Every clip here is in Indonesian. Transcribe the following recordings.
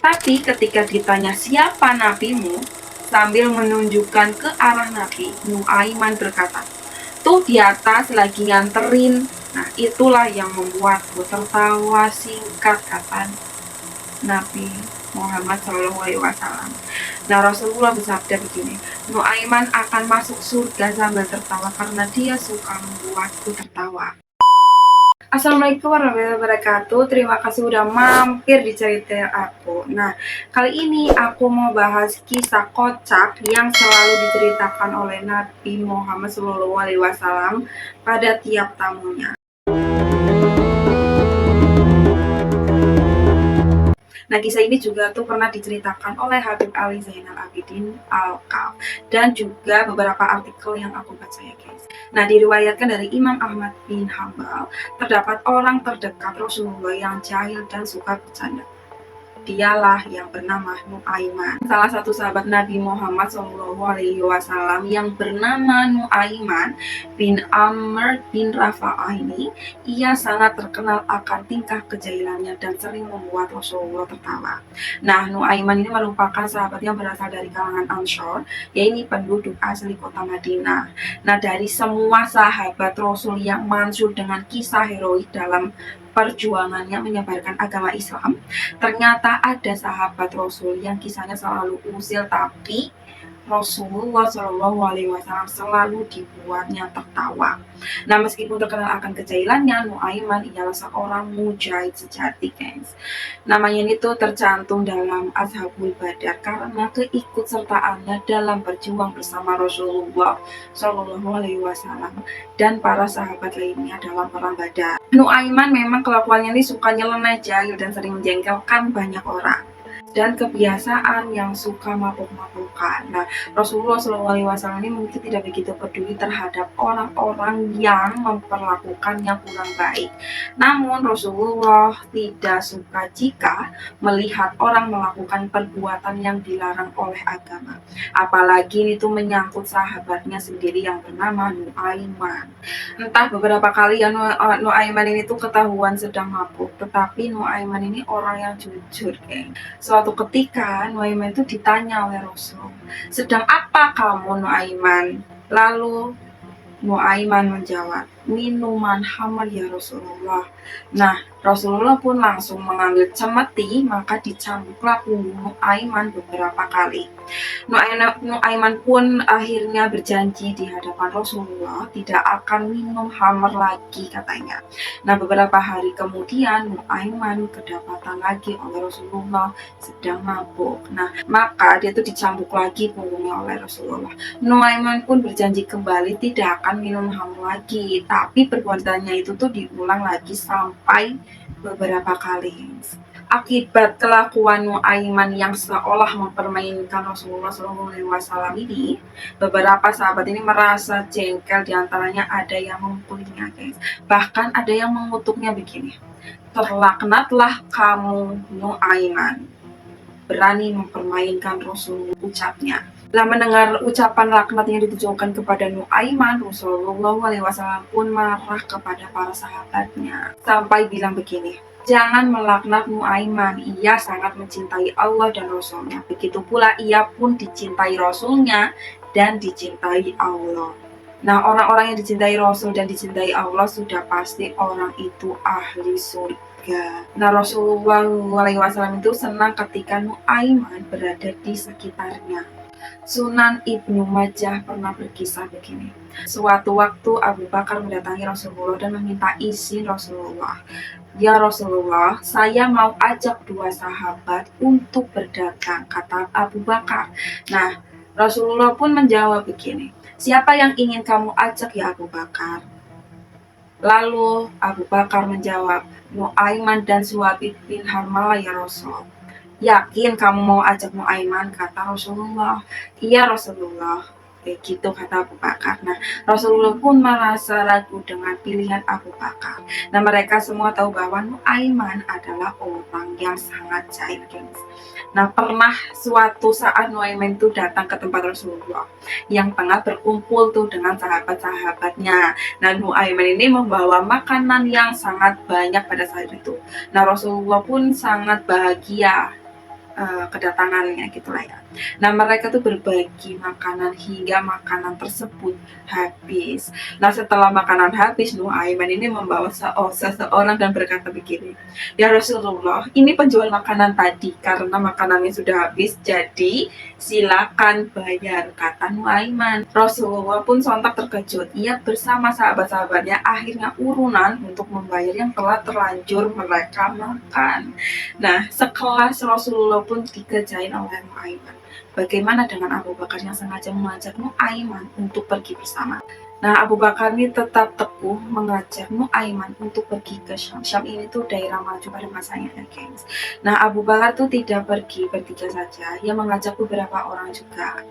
Tapi ketika ditanya siapa nabimu, sambil menunjukkan ke arah Nabi, Nuaiman berkata, tuh di atas lagi nganterin. Nah, itulah yang membuatku tertawa, singkat kata Nabi Muhammad SAW. Nah, Rasulullah bersabda begini, Nuaiman akan masuk surga sambil tertawa karena dia suka membuatku tertawa. Assalamualaikum warahmatullahi wabarakatuh. Terima kasih udah mampir di cerita aku. Nah, kali ini aku mau bahas kisah kocak yang selalu diceritakan oleh Nabi Muhammad SAW pada tiap tamunya. Nah, kisah ini juga tuh pernah diceritakan oleh Habib Ali Zainal Abidin Al-Kaf dan juga beberapa artikel yang aku baca ya guys. Nah, diriwayatkan dari Imam Ahmad bin Hambal, terdapat orang terdekat Rasulullah yang jahil dan suka bercanda. Dialah yang bernama Nuaiman, salah satu sahabat Nabi Muhammad SAW yang bernama Nuaiman bin Amr bin Rafa'ah ini. Ia sangat terkenal akan tingkah kejahilannya dan sering membuat Rasulullah tertawa. Nah, Nuaiman ini merupakan sahabat yang berasal dari kalangan Ansor, yaitu penduduk asli kota Madinah. Nah, dari semua sahabat Rasul yang mansur dengan kisah heroik dalam perjuangannya menyebarkan agama Islam, ternyata ada sahabat Rasul yang kisahnya selalu usil, tapi Rasulullah SAW selalu dibuatnya tertawa. Nah, meskipun terkenal akan kejahilannya, Nuaiman ialah seorang mujahid sejati, guys. Namanya itu tercantum dalam Ashabul Badar karena keikutsertaannya dalam berjuang bersama Rasulullah SAW dan para sahabat lainnya dalam perang Badar. Nuaiman memang kelakuannya ini suka nyeleneh, jahil, dan sering menjengkelkan banyak orang, dan kebiasaan yang suka mabuk-mabukan. Nah, Rasulullah SAW ini mungkin tidak begitu peduli terhadap orang-orang yang memperlakukannya kurang baik. Namun Rasulullah tidak suka jika melihat orang melakukan perbuatan yang dilarang oleh agama. Apalagi itu menyangkut sahabatnya sendiri yang bernama Nuaiman. Entah beberapa kali ya Nuaiman ini tuh ketahuan sedang mabuk, tetapi Nuaiman ini orang yang jujur, geng. Suatu ketika Nuaiman itu ditanya oleh Rasul, sedang apa kamu Nuaiman? Lalu Nuaiman menjawab, minuman khamar ya Rasulullah. Nah, Rasulullah pun langsung mengambil cemeti, maka dicambuklah punggung Nuaiman beberapa kali. Nuaiman pun akhirnya berjanji di hadapan Rasulullah tidak akan minum khamar lagi, katanya. Nah, beberapa hari kemudian Nuaiman kedapatan lagi oleh Rasulullah sedang mabuk. Nah, maka dia tuh dicambuk lagi punggungnya oleh Rasulullah. Nuaiman pun berjanji kembali tidak akan minum khamar lagi, tapi perbuatannya itu tuh diulang lagi sampai beberapa kali. Akibat kelakuan Nuaiman yang seolah mempermainkan Rasulullah SAW ini, beberapa sahabat ini merasa jengkel, diantaranya ada yang memukulinya, guys. Bahkan ada yang mengutuknya begini, terlaknatlah kamu Nuaiman, berani mempermainkan Rasulullah, ucapnya. Setelah mendengar ucapan laknat yang ditujukan kepada Nuaiman, Rasulullah SAW pun marah kepada para sahabatnya sampai bilang begini, jangan melaknat Nuaiman, ia sangat mencintai Allah dan Rasulnya. Begitu pula ia pun dicintai Rasulnya dan dicintai Allah. Nah, orang-orang yang dicintai Rasul dan dicintai Allah sudah pasti orang itu ahli surga. Nah, Rasulullah SAW itu senang ketika Nuaiman berada di sekitarnya. Sunan Ibnu Majah pernah berkisah begini. Suatu waktu Abu Bakar mendatangi Rasulullah dan meminta izin Rasulullah. Ya Rasulullah, saya mau ajak dua sahabat untuk berdagang, kata Abu Bakar. Nah, Rasulullah pun menjawab begini, siapa yang ingin kamu ajak ya Abu Bakar? Lalu Abu Bakar menjawab, Nuaiman dan Suhaib bin Harmalah ya Rasul. Yakin kamu mau ajak Nuaiman, kata Rasulullah. Iya Rasulullah, begitu kata Abu Bakar. Nah, Rasulullah pun merasa ragu dengan pilihan Abu Bakar. Nah, mereka semua tahu bahwa Nuaiman adalah orang yang sangat jahil, guys. Nah, pernah suatu saat Nuaiman itu datang ke tempat Rasulullah yang tengah berkumpul tuh dengan sahabat-sahabatnya. Nah, Nuaiman ini membawa makanan yang sangat banyak pada saat itu. Nah, Rasulullah pun sangat bahagia kedatangannya gitulah ya. Nah mereka tuh berbagi makanan hingga makanan tersebut habis. Nah setelah makanan habis, Nuaiman ini membawa seseorang dan berkata begini, ya Rasulullah, ini penjual makanan tadi karena makanannya sudah habis, jadi silakan bayar, kata Nuaiman. Rasulullah pun sontak terkejut. Ia bersama sahabat-sahabatnya akhirnya urunan untuk membayar yang telah terlanjur mereka makan. Nah, sekelas Rasulullah pun dikerjain oleh Nuaiman. Bagaimana dengan Abu Bakar yang sengaja mengajak Nuaiman untuk pergi bersama? Nah, Abu Bakar ini tetap teguh mengajak Nuaiman untuk pergi ke Syam. Syam ini tuh daerah maju pada masanya ya guys. Nah, Abu Bakar tuh tidak pergi bertiga saja, ia mengajak beberapa orang juga.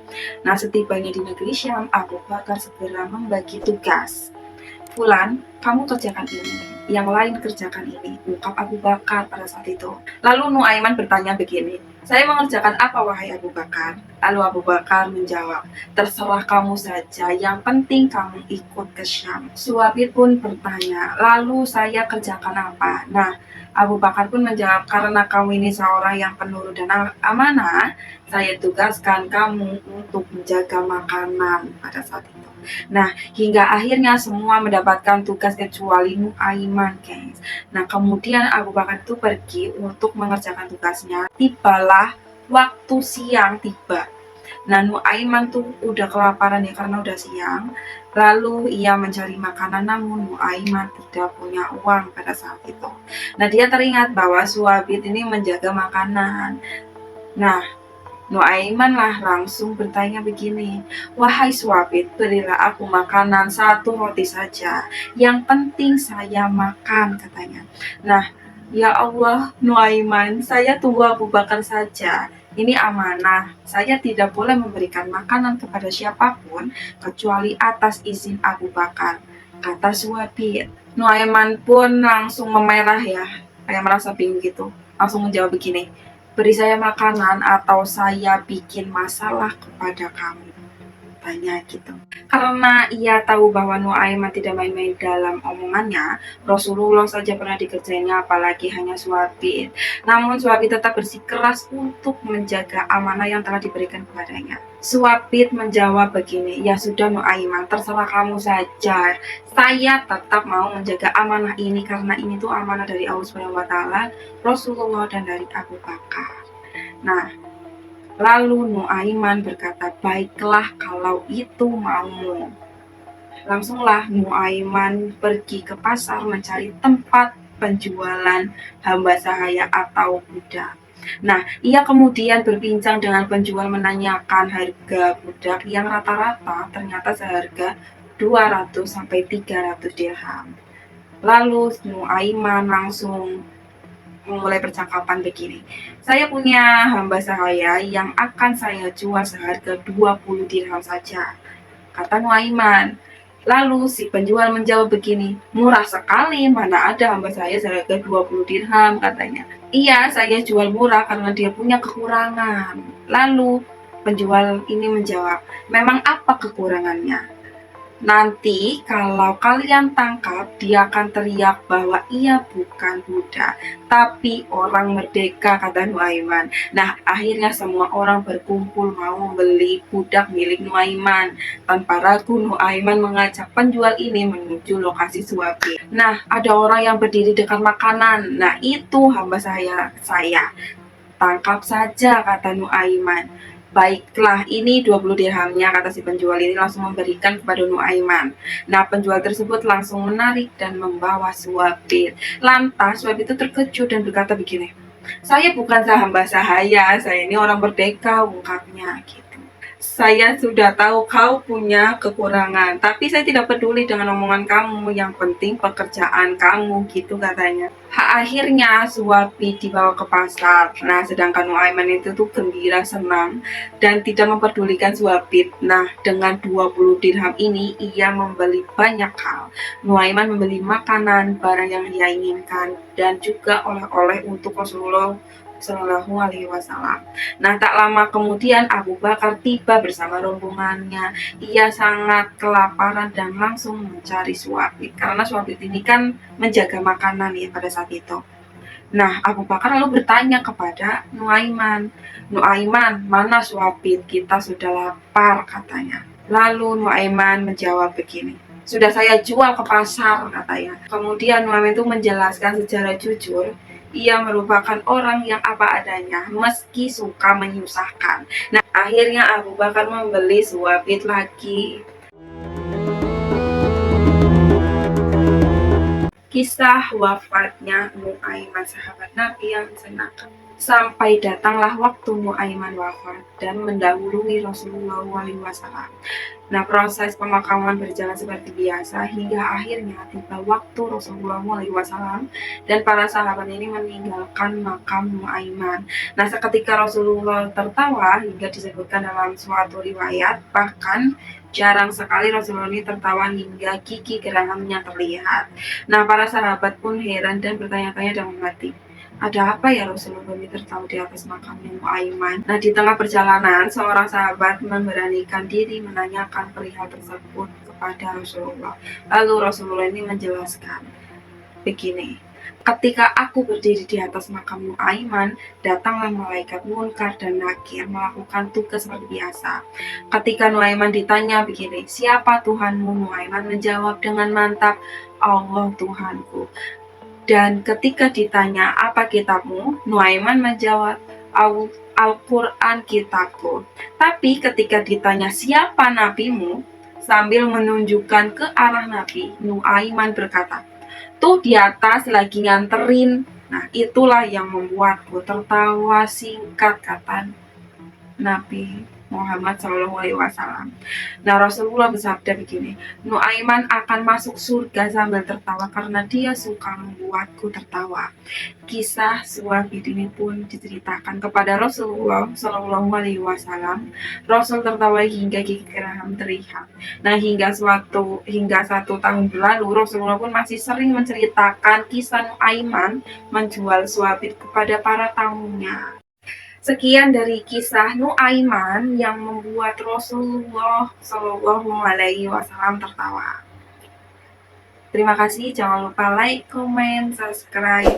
Nah, setibanya di negeri Syam, Abu Bakar segera membagi tugas. Fulan, kamu kerjakan ini, yang lain kerjakan ini, ungkap Abu Bakar pada saat itu. Lalu Nuaiman bertanya begini, saya mengerjakan apa wahai Abu Bakar? Lalu Abu Bakar menjawab, terserah kamu saja, yang penting kamu ikut ke Syam. Suhaib pun bertanya, lalu saya kerjakan apa? Nah, Abu Bakar pun menjawab, karena kamu ini seorang yang penurut dan amanah, saya tugaskan kamu untuk menjaga makanan pada saat itu. Nah, hingga akhirnya semua mendapatkan tugas kecuali Nuaiman, guys. Nah, kemudian Abu Bakar itu pergi untuk mengerjakan tugasnya. Tibalah waktu siang tiba. Nah, Nuaiman tuh udah kelaparan ya karena udah siang. Lalu ia mencari makanan, namun Nuaiman tidak punya uang pada saat itu. Nah, dia teringat bahwa Suhaib ini menjaga makanan. Nah, Nuaiman lah langsung bertanya begini, wahai Suhaib, berilah aku makanan satu roti saja, yang penting saya makan, katanya. Nah, ya Allah, Nuaiman, saya tunggu Abu Bakar saja. Ini amanah, saya tidak boleh memberikan makanan kepada siapapun kecuali atas izin Abu Bakar, kata Suhaib. Nuaiman pun langsung memerah ya, kayak merasa bingung gitu, langsung menjawab begini, beri saya makanan atau saya bikin masalah kepada kamu, tanya gitu. Karena ia tahu bahwa Nuaiman tidak main-main dalam omongannya, Rasulullah saja pernah dikerjainnya apalagi hanya Suhaib. Namun Suhaib tetap bersikeras untuk menjaga amanah yang telah diberikan kepadanya. Suhaib menjawab begini, ya sudah Nuaiman, terserah kamu saja. Saya tetap mau menjaga amanah ini karena ini tuh amanah dari Allah Subhanahu wa taala, Rasulullah dan dari Abu Bakar. Nah, lalu Nuaiman berkata, baiklah kalau itu maumu. Langsunglah Nuaiman pergi ke pasar mencari tempat penjualan hamba sahaya atau budak. Nah, ia kemudian berbincang dengan penjual menanyakan harga budak yang rata-rata ternyata seharga 200 sampai 300 dirham. Lalu Nuaiman langsung memulai percakapan begini, saya punya hamba sahaya yang akan saya jual seharga 20 dirham saja, kata Nuaiman. Lalu si penjual menjawab begini, murah sekali, mana ada hamba saya seharga 20 dirham, katanya. Iya, saya jual murah karena dia punya kekurangan. Lalu penjual ini menjawab, memang apa kekurangannya? Nanti kalau kalian tangkap, dia akan teriak bahwa ia bukan budak, tapi orang merdeka, kata Nuaiman. Nah, akhirnya semua orang berkumpul mau membeli budak milik Nuaiman. Tanpa ragu, Nuaiman mengajak penjual ini menuju lokasi Suhaib. Nah, ada orang yang berdiri dekat makanan. Nah, itu hamba saya. Tangkap saja, kata Nuaiman. Baiklah, ini 20 dirhamnya, kata si penjual ini langsung memberikan kepada Nuaiman. Nah, penjual tersebut langsung menarik dan membawa Suhaib. Lantas Suhaib itu terkejut dan berkata begini, saya bukan hamba sahaya, saya ini orang merdeka, ungkapnya gitu. Saya sudah tahu kau punya kekurangan, tapi saya tidak peduli dengan omongan kamu, yang penting pekerjaan kamu, gitu katanya. Akhirnya Suhaib dibawa ke pasar. Nah, sedangkan Nuaiman itu tuh gembira, senang, dan tidak memperdulikan Suhaib. Nah, dengan 20 dirham ini, ia membeli banyak hal. Nuaiman membeli makanan, barang yang ia inginkan, dan juga oleh-oleh untuk Rasulullah Shallallahu Alaihi Wasallam. Nah, tak lama kemudian Abu Bakar tiba bersama rombongannya. Ia sangat kelaparan dan langsung mencari Suhaib karena Suhaib ini kan menjaga makanan ya pada saat itu. Nah, Abu Bakar lalu bertanya kepada Nuaiman, "Nuaiman, mana suapit? Kita sudah lapar," katanya. Lalu Nuaiman menjawab begini, "Sudah saya jual ke pasar," katanya. Kemudian Nuaiman itu menjelaskan secara jujur, ia merupakan orang yang apa adanya, meski suka menyusahkan. Nah, akhirnya Abu Bakar membeli suapit lagi. Kisah wafatnya Nuaiman, sahabat Nabi yang senang. Sampai datanglah waktu Nuaiman wafat dan mendahului Rasulullah SAW. Nah, proses pemakaman berjalan seperti biasa hingga akhirnya tiba waktu Rasulullah SAW dan para sahabat ini meninggalkan makam Nuaiman. Nah, seketika Rasulullah tertawa hingga disebutkan dalam suatu riwayat, bahkan jarang sekali Rasulullah ini tertawa hingga gigi geraham-nya terlihat. Nah, para sahabat pun heran dan bertanya-tanya dalam hati, ada apa ya Rasulullah ini tertawa di atas makamnya Nuaiman? Nah, di tengah perjalanan, seorang sahabat memberanikan diri menanyakan perihal tersebut kepada Rasulullah. Lalu Rasulullah ini menjelaskan begini, ketika aku berdiri di atas makam Nuaiman, datanglah malaikat Munkar dan Nakir melakukan tugas seperti biasa. Ketika Nuaiman ditanya begini, siapa Tuhanmu? Nuaiman menjawab dengan mantap, Allah Tuhanku. Dan ketika ditanya apa kitabmu, Nuaiman menjawab Al-Quran kitabku. Tapi ketika ditanya siapa nabimu, sambil menunjukkan ke arah Nabi, Nuaiman berkata, tuh di atas lagi nganterin. Nah, itulah yang membuatku tertawa, singkat kata Nabi Muhammad SAW. Nah, Rasulullah bersabda begini, Nuaiman akan masuk surga sambil tertawa karena dia suka membuatku tertawa. Kisah suapit ini pun diceritakan kepada Rasulullah SAW. Rasul tertawa hingga gigi geraham terlihat. Nah, hingga satu tahun berlalu, Rasulullah pun masih sering menceritakan kisah Nuaiman menjual suapit kepada para tamunya. Sekian dari kisah Nuaiman yang membuat Rasulullah Shallallahu Alaihi Wasallam tertawa. Terima kasih, jangan lupa like, comment, subscribe,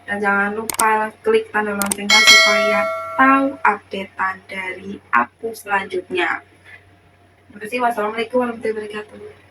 dan jangan lupa klik tanda loncengnya supaya tahu updatean dari aku selanjutnya. Terima kasih. Wassalamualaikum warahmatullahi wabarakatuh.